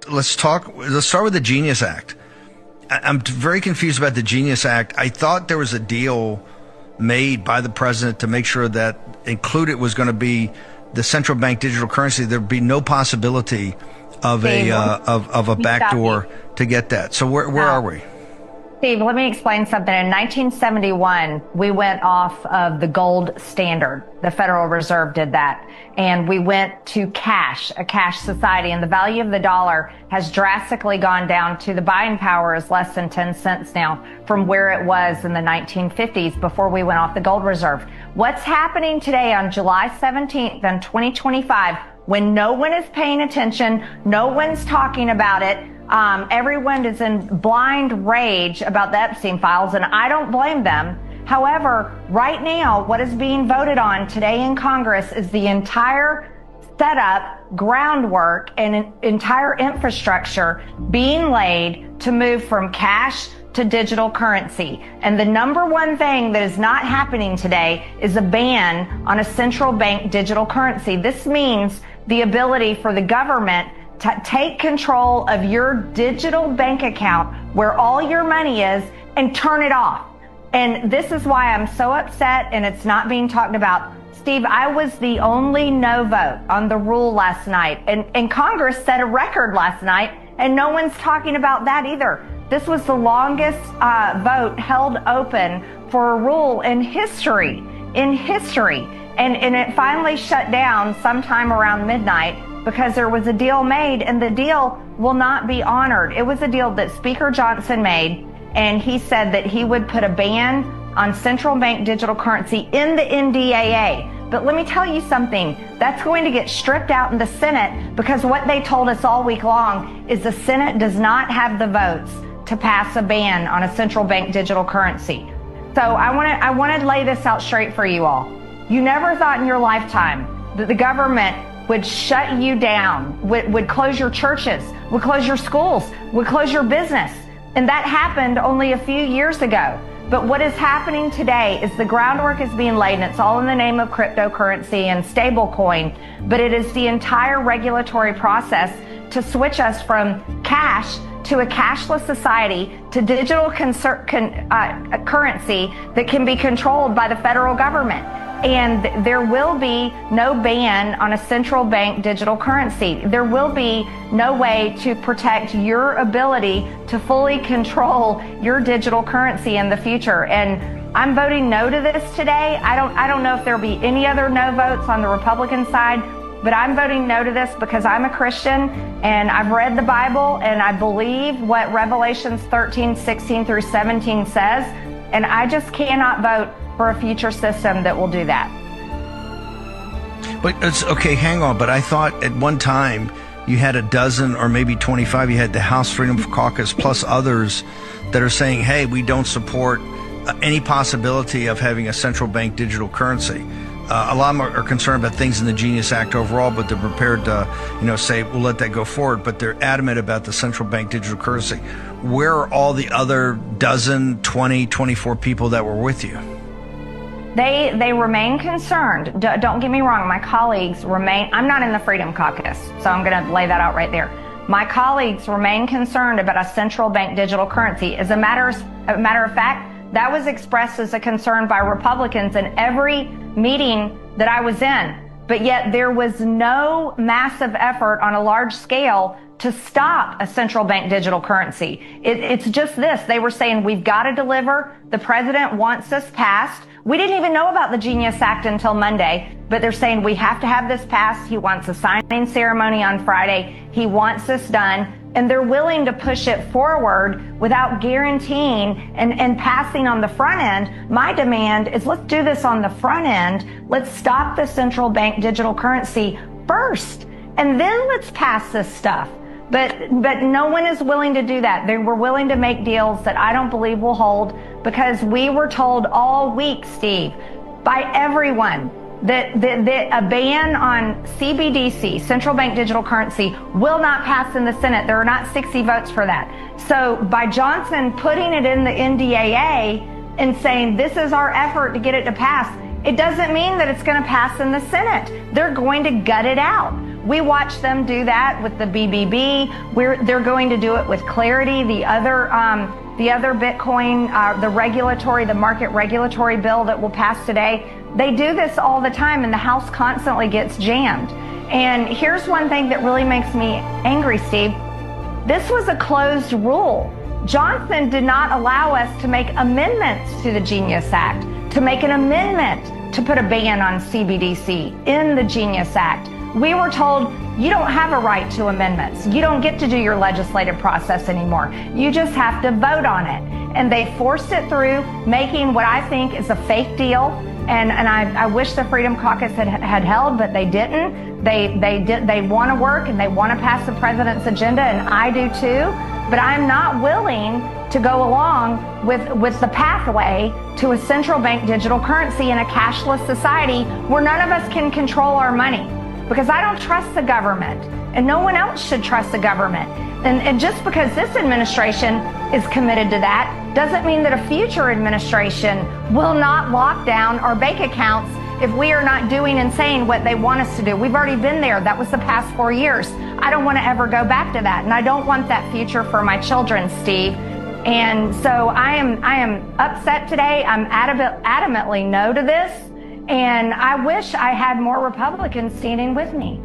let's start with the Genius Act. I'm very confused about the Genius Act. I thought there was a deal made by the president to make sure that included was going to be the central bank digital currency. There'd be no possibility of a backdoor to get that. So where are we? Steve, let me explain something. In 1971, we went off of the gold standard. The Federal Reserve did that. And we went to cash, a cash society. And the value of the dollar has drastically gone down to the buying power is less than 10 cents now from where it was in the 1950s before we went off the gold reserve. What's happening today on July 17th in 2025 when no one is paying attention, no one's talking about it, everyone is in blind rage about the Epstein files, and I don't blame them. However, right now, what is being voted on today in Congress is the entire setup, groundwork, and entire infrastructure being laid to move from cash to digital currency. And the number one thing that is not happening today is a ban on a central bank digital currency. This means the ability for the government to take control of your digital bank account where all your money is and turn it off. And this is why I'm so upset and it's not being talked about. Steve, I was the only no vote on the rule last night. And Congress set a record last night and no one's talking about that either. This was the longest vote held open for a rule in history. And it finally shut down sometime around midnight because there was a deal made and the deal will not be honored. It was a deal that Speaker Johnson made, and he said that he would put a ban on central bank digital currency in the NDAA. But let me tell you something, that's going to get stripped out in the Senate because what they told us all week long is the Senate does not have the votes to pass a ban on a central bank digital currency. So I want to lay this out straight for you all. You never thought in your lifetime that the government would shut you down, would close your churches, would close your schools, would close your business. And that happened only a few years ago. But what is happening today is the groundwork is being laid, and it's all in the name of cryptocurrency and stablecoin. But it is the entire regulatory process to switch us from cash to a cashless society to digital currency that can be controlled by the federal government. And there will be no ban on a central bank digital currency. There will be no way to protect your ability to fully control your digital currency in the future. And I'm voting no to this today. I don't know if there'll be any other no votes on the Republican side, but I'm voting no to this because I'm a Christian and I've read the Bible and I believe what Revelations 13:16-17 says. And I just cannot vote for a future system that will do that. But it's okay, hang on. But I thought at one time you had a dozen or maybe 25. You had the House Freedom Caucus plus others that are saying, hey, we don't support any possibility of having a central bank digital currency. A lot of them are concerned about things in the Genius Act overall, but they're prepared to, say, we'll let that go forward. But they're adamant about the central bank digital currency. Where are all the other dozen, 20, 24 people that were with you? They remain concerned. Don't get me wrong. My colleagues remain. I'm not in the Freedom Caucus, so I'm going to lay that out right there. My colleagues remain concerned about a central bank digital currency. As a matter of fact, that was expressed as a concern by Republicans in every meeting that I was in. But yet there was no massive effort on a large scale to stop a central bank digital currency. It's just this. They were saying, we've got to deliver. The president wants this passed. We didn't even know about the Genius Act until Monday, but they're saying we have to have this passed. He wants a signing ceremony on Friday. He wants this done. And they're willing to push it forward without guaranteeing and passing on the front end. My demand is let's do this on the front end. Let's stop the central bank digital currency first, and then let's pass this stuff. But no one is willing to do that. They were willing to make deals that I don't believe will hold because we were told all week, Steve, by everyone that a ban on CBDC, central bank digital currency, will not pass in the Senate. There are not 60 votes for that. So by Johnson putting it in the NDAA and saying this is our effort to get it to pass, It doesn't mean that it's going to pass in the Senate. They're going to gut it out. We watched them do that with the BBB. They're going to do it with Clarity, the other Bitcoin, the market regulatory bill that will pass today. They do this all the time, and the House constantly gets jammed. And here's one thing that really makes me angry, Steve. This was a closed rule. Johnson did not allow us to make amendments to the Genius Act, to make an amendment to put a ban on CBDC in the Genius Act. We were told, you don't have a right to amendments. You don't get to do your legislative process anymore. You just have to vote on it. And they forced it through, making what I think is a fake deal. And I wish the Freedom Caucus had held, but they didn't. They want to work and they want to pass the president's agenda, and I do too. But I'm not willing to go along with the pathway to a central bank digital currency in a cashless society where none of us can control our money. Because I don't trust the government, and no one else should trust the government. And just because this administration is committed to that doesn't mean that a future administration will not lock down our bank accounts if we are not doing and saying what they want us to do. We've already been there. That was the past 4 years. I don't want to ever go back to that, and I don't want that future for my children, Steve. And so I am upset today. I'm adamantly no to this. And I wish I had more Republicans standing with me.